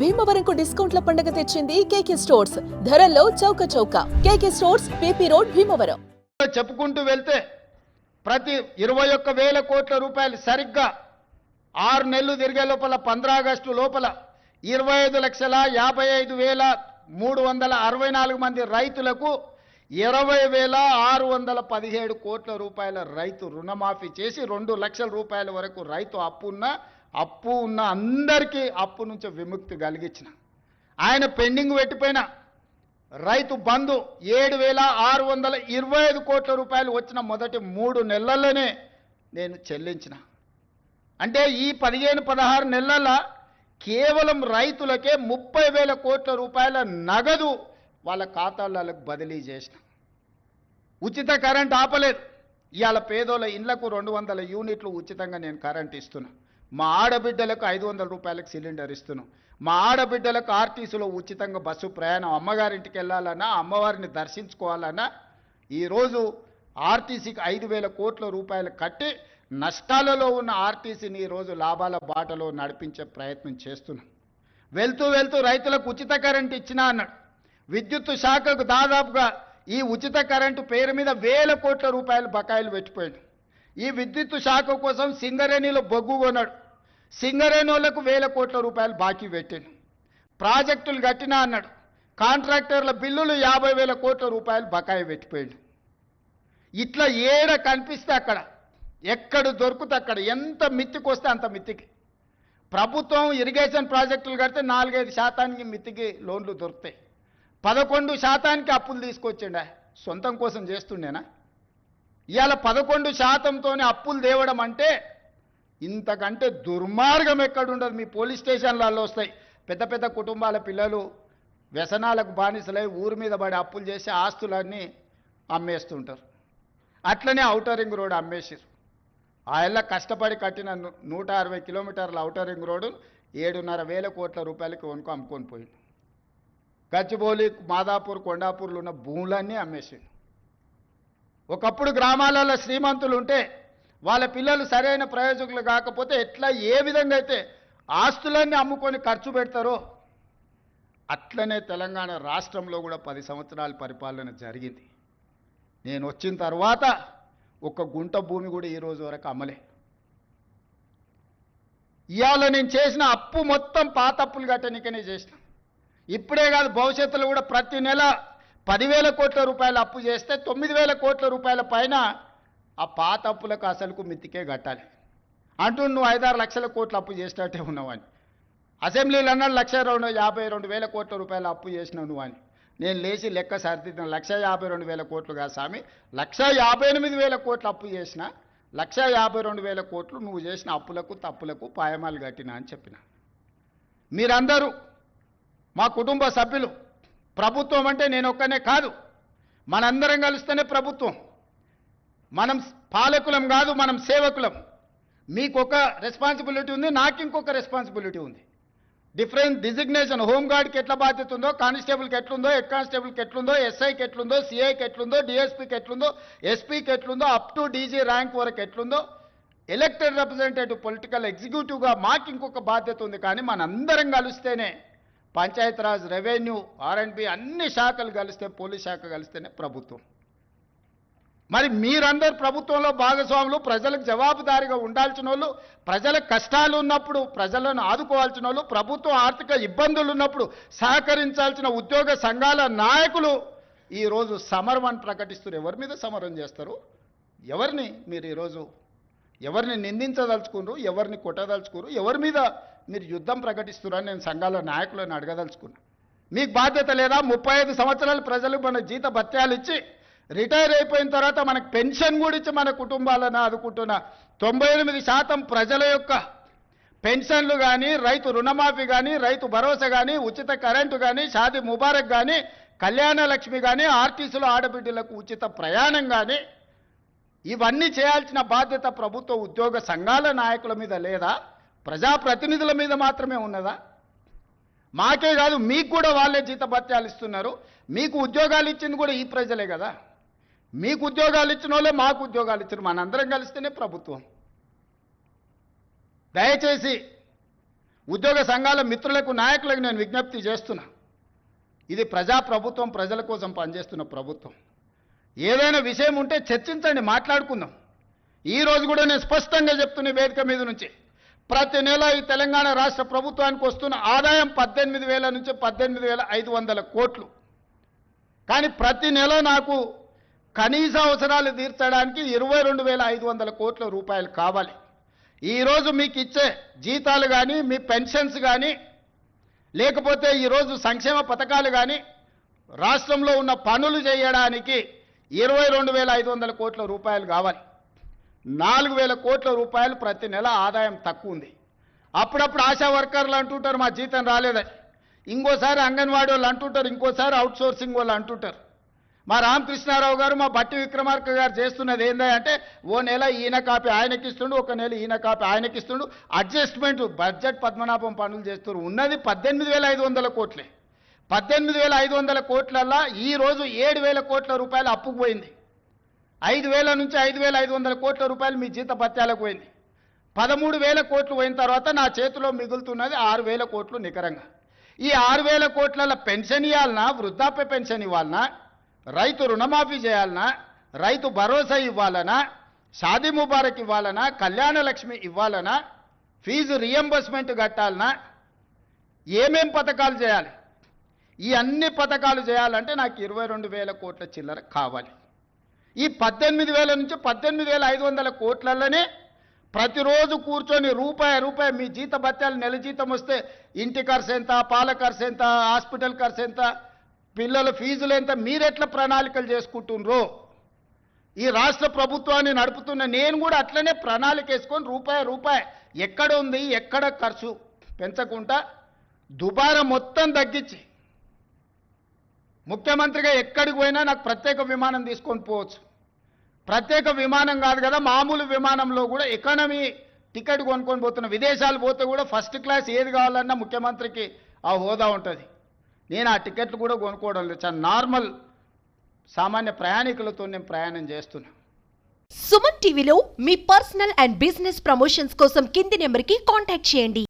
భీమవరంకు డిస్కౌంట్ల పండుగ తెచ్చింది కేకే స్టోర్స్. ధరల్లో చౌక చౌక. కేకే స్టోర్స్, పీపీ రోడ్, భీమవరం. చెప్పుకుంటూ వెళ్తే ప్రతి 21,000 కోట్ల రూపాయలు సరిగ్గా 6 నెలలు తిరిగే లోపల 15 ఆగస్టు లోపల 25,55,364 మంది రైతులకు 20,617 కోట్ల రూపాయల రైతు రుణమాఫీ చేసి 2 లక్షల రూపాయల వరకు రైతు అప్పు ఉన్న అందరికీ అప్పు నుంచి విముక్తి కలిగించిన ఆయన పెండింగ్ పెట్టిపోయిన రైతు బంధు 7,625 కోట్ల రూపాయలు వచ్చిన మొదటి 3 నెలల్లోనే నేను చెల్లించిన. అంటే ఈ 15-16 నెలల కేవలం రైతులకే 30,000 కోట్ల రూపాయల నగదు వాళ్ళ ఖాతాలకు బదిలీ చేసిన. ఉచిత కరెంట్ ఆపలేదు. ఇవాళ పేదోళ్ళ ఇళ్లకు 200 యూనిట్లు ఉచితంగా నేను కరెంట్ ఇస్తున్నా. మా ఆడబిడ్డలకు 500 రూపాయలకు సిలిండర్ ఇస్తున్నాం. మా ఆడబిడ్డలకు ఆర్టీసీలో ఉచితంగా బస్సు ప్రయాణం, అమ్మగారింటికి వెళ్ళాలన్నా అమ్మవారిని దర్శించుకోవాలన్నా ఈరోజు ఆర్టీసీకి 5,000 కోట్ల రూపాయలు కట్టి నష్టాలలో ఉన్న ఆర్టీసీని ఈరోజు లాభాల బాటలో నడిపించే ప్రయత్నం చేస్తున్నాం. వెళ్తూ రైతులకు ఉచిత కరెంట్ ఇచ్చినా అన్నాడు. విద్యుత్ శాఖకు దాదాపుగా ఈ ఉచిత కరెంటు పేరు మీద 1,000 కోట్ల రూపాయలు బకాయిలు పెట్టిపోయాడు. ఈ విద్యుత్ శాఖ కోసం సింగరేణిలో బొగ్గు కొన్నాడు. సింగరేణులకు 1,000 కోట్ల రూపాయలు బాకీ పెట్టాడు. ప్రాజెక్టులు కట్టినా అన్నాడు. కాంట్రాక్టర్ల బిల్లులు 50,000 కోట్ల రూపాయలు బకాయి పెట్టిపోయాడు. ఇట్లా ఏడ కనిపిస్తే అక్కడ, ఎక్కడ దొరికితే అక్కడ, ఎంత మిత్తికి వస్తే అంత మిత్తికి ప్రభుత్వం ఇరిగేషన్ ప్రాజెక్టులు కడితే 4-5% మిత్తికి లోన్లు దొరుకుతాయి. 11% అప్పులు తీసుకొచ్చిండా. సొంతం కోసం చేస్తుండేనా? ఇవాళ 11%తోనే అప్పులు తేవడం అంటే ఇంతకంటే దుర్మార్గం ఎక్కడుండదు. మీ పోలీస్ స్టేషన్లలో వస్తాయి. పెద్ద కుటుంబాల పిల్లలు వ్యసనాలకు బానిసలై ఊరి మీద పడి అప్పులు చేసి ఆస్తులన్నీ అమ్మేస్తుంటారు. అట్లనే ఔటర్ రింగ్ రోడ్ అమ్మేసారు. ఆయన కష్టపడి కట్టిన 160 కిలోమీటర్ల ఔటర్ రింగ్ రోడ్డు 7,500 కోట్ల రూపాయలకి అమ్ముకొని పోయింది. గచ్చిబౌలి, మాదాపూర్, కొండాపూర్లు ఉన్న భూములన్నీ అమ్మేసాడు. ఒకప్పుడు గ్రామాలలో శ్రీమంతులు ఉంటే వాళ్ళ పిల్లలు సరైన ప్రయోజకులు కాకపోతే ఎట్లా ఏ విధంగా అయితే ఆస్తులన్నీ అమ్ముకొని ఖర్చు పెడతారో అట్లనే తెలంగాణ రాష్ట్రంలో కూడా 10 సంవత్సరాల పరిపాలన జరిగింది. నేను వచ్చిన తర్వాత ఒక గుంట భూమి కూడా ఈ రోజు వరకు అమ్మలే. ఇవాళ నేను చేసిన అప్పు మొత్తం పాత అప్పులు కట్టనికనే చేసిన. ఇప్పుడే కాదు, భవిష్యత్తులో కూడా ప్రతి నెల 10,000 కోట్ల రూపాయలు అప్పు చేస్తే 9,000 కోట్ల రూపాయల పైన ఆ పాత అప్పులకు అసలుకు మిత్తికే కట్టాలి అంటూ నువ్వు 5-6 లక్షల కోట్ల అప్పు చేసినట్టే ఉన్నావని. అసెంబ్లీలో అన్నాడు 1,52,000 కోట్ల రూపాయలు అప్పు చేసినావు నువ్వు అని. నేను లేచి లెక్క సరిదిద్దాను. 1,52,000 కోట్లు కాదు స్వామి, 1,58,000 కోట్ల అప్పు చేసిన. 1,52,000 కోట్లు నువ్వు చేసిన అప్పులకు తప్పులకు పాయమాలు కట్టినా అని చెప్పిన. మీరందరూ మా కుటుంబ సభ్యులు. ప్రభుత్వం అంటే నేను ఒక్కనే కాదు, మనందరం కలిస్తేనే ప్రభుత్వం. మనం పాలకులం కాదు, మనం సేవకులం. మీకు ఒక రెస్పాన్సిబిలిటీ ఉంది, నాకు ఇంకొక రెస్పాన్సిబిలిటీ ఉంది. Different designation. హోంగార్డ్కి ఎట్లా బాధ్యత ఉందో, కానిస్టేబుల్కి ఎట్లుందో, హెడ్ కానిస్టేబుల్కి ఎట్లుందో, ఎస్ఐకి ఎట్లుందో, సిఐకి ఎట్లుందో, డిఎస్పీకి ఎట్లుందో, ఎస్పీకి ఎట్లుందో, అప్ టు డీజీ ర్యాంక్ వరకు ఎట్లుందో, ఎలక్టెడ్ రిప్రజెంటేటివ్ పొలిటికల్ ఎగ్జిక్యూటివ్గా మాకు ఇంకొక బాధ్యత ఉంది. కానీ మనందరం కలిస్తేనే పంచాయతీరాజ్, రెవెన్యూ, ఆర్ఎండ్బి అన్ని శాఖలు కలిస్తే, పోలీస్ శాఖ కలిస్తేనే ప్రభుత్వం. మరి మీరందరూ ప్రభుత్వంలో భాగస్వాములు, ప్రజలకు జవాబుదారీగా ఉండాల్సిన వాళ్ళు, ప్రజల కష్టాలు ఉన్నప్పుడు ప్రజలను ఆదుకోవాల్సిన వాళ్ళు, ప్రభుత్వం ఆర్థిక ఇబ్బందులు ఉన్నప్పుడు సహకరించాల్సిన ఉద్యోగ సంఘాల నాయకులు ఈరోజు సమరం అని ప్రకటిస్తారు. ఎవరి మీద సమరం చేస్తారు? ఎవరిని మీరు ఈరోజు ఎవరిని నిందించదలుచుకున్నారు? ఎవరిని కొట్టదలుచుకున్నారు? ఎవరి మీద మీరు యుద్ధం ప్రకటిస్తున్నారని నేను సంఘాల నాయకులను అడగదలుచుకున్నా. మీకు బాధ్యత లేదా? 35 సంవత్సరాలు ప్రజలు మన జీత భత్యాలు ఇచ్చి రిటైర్ అయిపోయిన తర్వాత మనకు పెన్షన్ కూడా ఇచ్చి మన కుటుంబాలను ఆదుకుంటున్న 98% ప్రజల యొక్క పెన్షన్లు కానీ, రైతు రుణమాఫీ కానీ, రైతు భరోసా కానీ, ఉచిత కరెంటు కానీ, షాదీ ముబారక్ కానీ, కళ్యాణ లక్ష్మి కానీ, ఆర్టీసీలో ఆడబిడ్డలకు ఉచిత ప్రయాణం కానీ, ఇవన్నీ చేయాల్సిన బాధ్యత ప్రభుత్వ ఉద్యోగ సంఘాల నాయకుల మీద లేదా? ప్రజాప్రతినిధుల మీద మాత్రమే ఉన్నదా? మాకే కాదు, మీకు కూడా వాళ్ళే జీతభత్యాలు ఇస్తున్నారు. మీకు ఉద్యోగాలు ఇచ్చింది కూడా ఈ ప్రజలే కదా. మీకు ఉద్యోగాలు ఇచ్చిన వాళ్ళే మాకు ఉద్యోగాలు ఇచ్చారు. మనందరం కలిస్తేనే ప్రభుత్వం. దయచేసి ఉద్యోగ సంఘాల మిత్రులకు నాయకులకు నేను విజ్ఞప్తి చేస్తున్నా, ఇది ప్రజాప్రభుత్వం, ప్రజల కోసం పనిచేస్తున్న ప్రభుత్వం. ఏదైనా విషయం ఉంటే చర్చించండి, మాట్లాడుకుందాం. ఈరోజు కూడా నేను స్పష్టంగా చెప్తున్న వేదిక మీద నుంచి, ప్రతి నెల ఈ తెలంగాణ రాష్ట్ర ప్రభుత్వానికి వస్తున్న ఆదాయం 18,000 నుంచి 18,500 కోట్లు. కానీ ప్రతి నెల నాకు కనీస అవసరాలు తీర్చడానికి 22,500 కోట్ల రూపాయలు కావాలి. ఈరోజు మీకు ఇచ్చే జీతాలు కానీ, మీ పెన్షన్స్ కానీ, లేకపోతే ఈరోజు సంక్షేమ పథకాలు కానీ, రాష్ట్రంలో ఉన్న పనులు చేయడానికి 22,500 కోట్ల రూపాయలు కావాలి. 4,000 కోట్ల రూపాయలు ప్రతి నెల ఆదాయం తక్కువ ఉంది. అప్పుడప్పుడు ఆశా వర్కర్లు అంటుంటారు మా జీతం రాలేదని, ఇంకోసారి అంగన్వాడీ వాళ్ళు అంటుంటారు, ఇంకోసారి అవుట్ సోర్సింగ్ వాళ్ళు అంటుంటారు. మా రామకృష్ణారావు గారు, మా బట్టి విక్రమార్క గారు చేస్తున్నది ఏంటంటే, ఓ నెల ఈయన కాపీ ఆయనకి ఇస్తుండు, ఒక నెల ఈయన కాపీ ఆయనకి ఇస్తుండు, అడ్జస్ట్మెంట్ బడ్జెట్ పద్మనాభం పనులు చేస్తున్నారు. ఉన్నది 18,500 కోట్లే. 18,500 కోట్లల్లో ఈరోజు 7,000 కోట్ల రూపాయలు అప్పుకు పోయింది. 5,000 నుంచి 5,500 కోట్ల రూపాయలు మీ జీత భత్యాలకు పోయింది. 13,000 కోట్లు పోయిన తర్వాత నా చేతిలో మిగులుతున్నది 6,000 కోట్లు నికరంగా. ఈ 6,000 కోట్ల పెన్షన్ ఇవ్వాలన్నా, వృద్ధాప్య పెన్షన్ ఇవ్వాలన్నా, రైతు రుణమాఫీ చేయాలన్నా, రైతు భరోసా ఇవ్వాలన్నా, షాదీ ముబారక్ ఇవ్వాలన్నా, కళ్యాణ లక్ష్మి ఇవ్వాలన్నా, ఫీజు రియంబర్స్మెంట్ కట్టాలన్నా, ఏమేం పథకాలు చేయాలి? ఈ అన్ని పథకాలు చేయాలంటే నాకు 22,000 కోట్ల చిల్లర కావాలి. ఈ 18,000 నుంచి 18,500 కోట్లలోనే ప్రతిరోజు కూర్చొని రూపాయి మీ జీత భత్యాలు నెల జీతం వస్తే ఇంటి ఖర్చు ఎంత, పాల ఖర్చు ఎంత, హాస్పిటల్ ఖర్చు ఎంత, పిల్లల ఫీజులు ఎంత, మీరెట్లా ప్రణాళికలు చేసుకుంటున్నారో, ఈ రాష్ట్ర ప్రభుత్వాన్ని నడుపుతున్న నేను కూడా అట్లనే ప్రణాళిక వేసుకొని రూపాయి ఎక్కడ ఉంది, ఎక్కడ ఖర్చు పెంచకుండా దుబారా మొత్తం తగ్గించి, ముఖ్యమంత్రిగా ఎక్కడికి పోయినా నాకు ప్రత్యేక విమానం తీసుకొని పోవచ్చు. ప్రత్యేక విమానం కాదు కదా, మామూలు విమానంలో కూడా ఎకానమీ టికెట్ కొనుక్కొని పోతున్నా. విదేశాలు పోతే కూడా ఫస్ట్ క్లాస్ ఏది కావాలన్నా ముఖ్యమంత్రికి ఆ హోదా ఉంటుంది. నేను ఆ టికెట్లు కూడా కొనుక్కోవడం లేదు, చాలా నార్మల్ సామాన్య ప్రయాణికులతో నేను ప్రయాణం చేస్తున్నా. సుమన్ టీవీలో మీ పర్సనల్ అండ్ బిజినెస్ ప్రమోషన్స్ కోసం కింది నెంబర్కి కాంటాక్ట్ చేయండి.